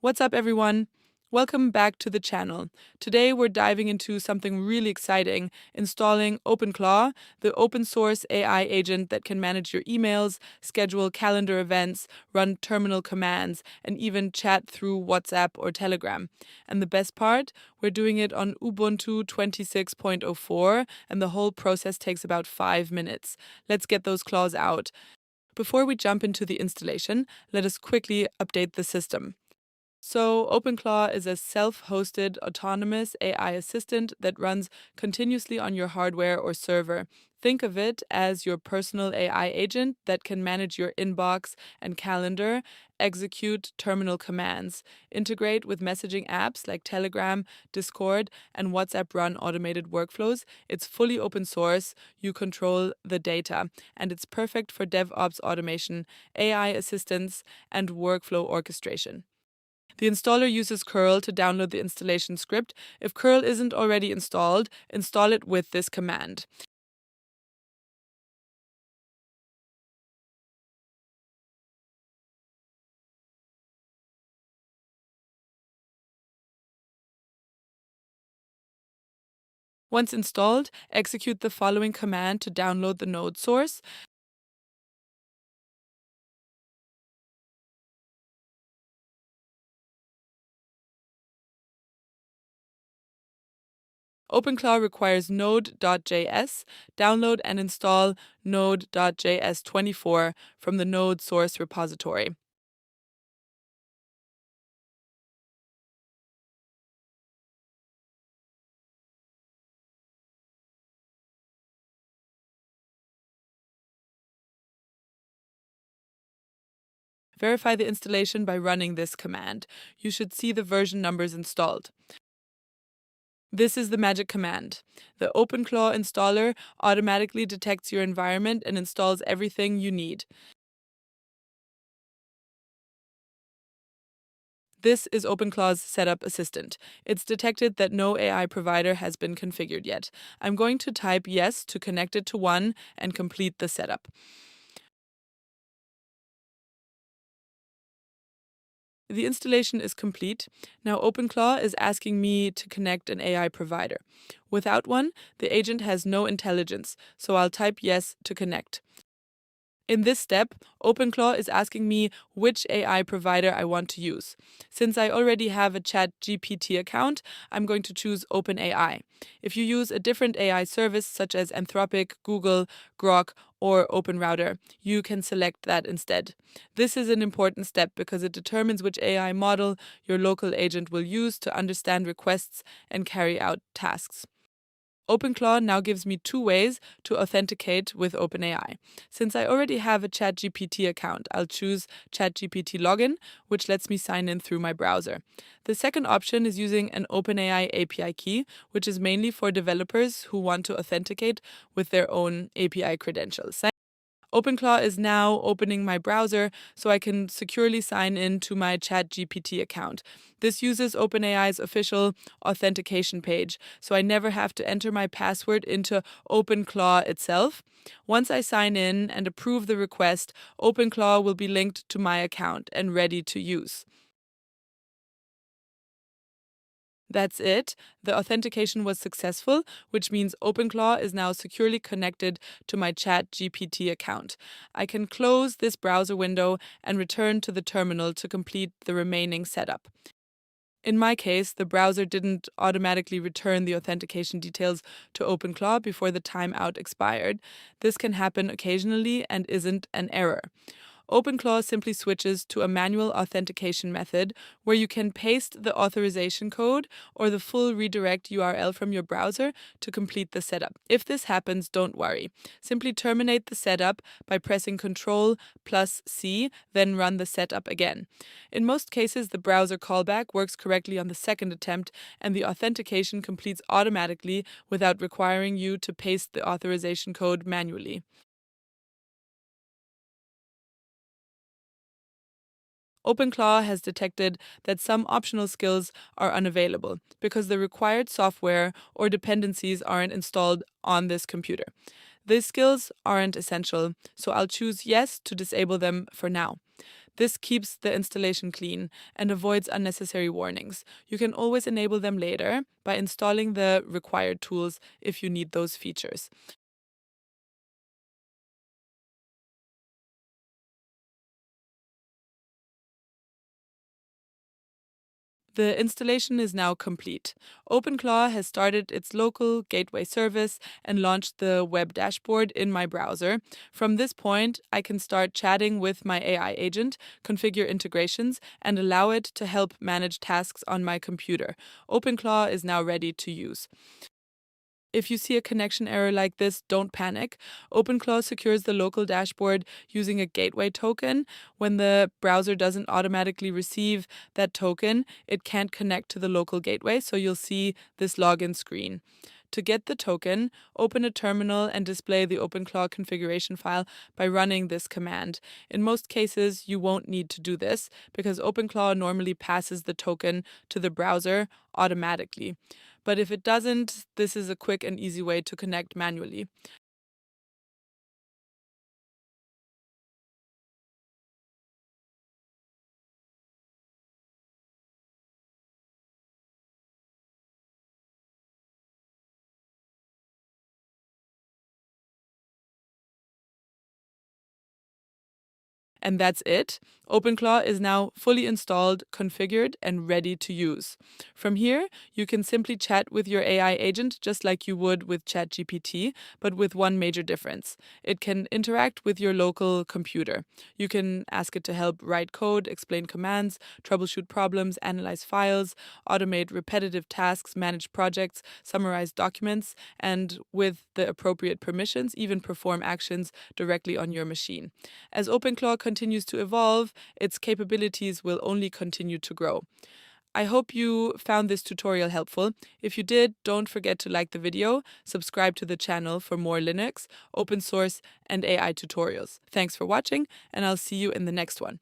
What's up, everyone? Welcome back to the channel. Today, we're diving into something really exciting, installing OpenClaw, the open source AI agent that can manage your emails, schedule calendar events, run terminal commands, and even chat through WhatsApp or Telegram. And the best part, we're doing it on Ubuntu 26.04, and the whole process takes about 5 minutes. Let's get those claws out. Before we jump into the installation, let us quickly update the system. So, OpenClaw is a self hosted autonomous AI assistant that runs continuously on your hardware or server. Think of it as your personal AI agent that can manage your inbox and calendar, execute terminal commands, integrate with messaging apps like Telegram, Discord, and WhatsApp run automated workflows. It's fully open source, you control the data, and it's perfect for DevOps automation, AI assistance, and workflow orchestration. The installer uses curl to download the installation script. If curl isn't already installed, install it with this command. Once installed, execute the following command to download the node source. OpenClaw requires node.js. Download and install node.js24 from the node source repository. Verify the installation by running this command. You should see the version numbers installed. This is the magic command. The OpenClaw installer automatically detects your environment and installs everything you need. This is OpenClaw's setup assistant. It's detected that no AI provider has been configured yet. I'm going to type yes to connect it to one and complete the setup. The installation is complete. Now OpenClaw is asking me to connect an AI provider. Without one, the agent has no intelligence, so I'll type yes to connect. In this step, OpenClaw is asking me which AI provider I want to use. Since I already have a ChatGPT account, I'm going to choose OpenAI. If you use a different AI service such as Anthropic, Google, Grok, or OpenRouter, you can select that instead. This is an important step because it determines which AI model your local agent will use to understand requests and carry out tasks. OpenClaw now gives me two ways to authenticate with OpenAI. Since I already have a ChatGPT account, I'll choose ChatGPT login, which lets me sign in through my browser. The second option is using an OpenAI API key, which is mainly for developers who want to authenticate with their own API credentials. OpenClaw is now opening my browser so I can securely sign in to my ChatGPT account. This uses OpenAI's official authentication page, so I never have to enter my password into OpenClaw itself. Once I sign in and approve the request, OpenClaw will be linked to my account and ready to use. That's it. The authentication was successful, which means OpenClaw is now securely connected to my ChatGPT account. I can close this browser window and return to the terminal to complete the remaining setup. In my case, the browser didn't automatically return the authentication details to OpenClaw before the timeout expired. This can happen occasionally and isn't an error. OpenClaw simply switches to a manual authentication method where you can paste the authorization code or the full redirect URL from your browser to complete the setup. If this happens, don't worry. Simply terminate the setup by pressing Ctrl plus C, then run the setup again. In most cases, the browser callback works correctly on the second attempt and the authentication completes automatically without requiring you to paste the authorization code manually. OpenClaw has detected that some optional skills are unavailable because the required software or dependencies aren't installed on this computer. These skills aren't essential, so I'll choose yes to disable them for now. This keeps the installation clean and avoids unnecessary warnings. You can always enable them later by installing the required tools if you need those features. The installation is now complete. OpenClaw has started its local gateway service and launched the web dashboard in my browser. From this point, I can start chatting with my AI agent, configure integrations, and allow it to help manage tasks on my computer. OpenClaw is now ready to use. If you see a connection error like this, don't panic. OpenClaw secures the local dashboard using a gateway token. When the browser doesn't automatically receive that token, it can't connect to the local gateway, so you'll see this login screen. To get the token, open a terminal and display the OpenClaw configuration file by running this command. In most cases, you won't need to do this because OpenClaw normally passes the token to the browser automatically. But if it doesn't, this is a quick and easy way to connect manually. And that's it. OpenClaw is now fully installed, configured, and ready to use. From here, you can simply chat with your AI agent just like you would with ChatGPT, but with one major difference. It can interact with your local computer. You can ask it to help write code, explain commands, troubleshoot problems, analyze files, automate repetitive tasks, manage projects, summarize documents, and with the appropriate permissions, even perform actions directly on your machine. As OpenClaw continues to evolve, its capabilities will only continue to grow. I hope you found this tutorial helpful. If you did, don't forget to like the video, subscribe to the channel for more Linux, open source, and AI tutorials. Thanks for watching, and I'll see you in the next one.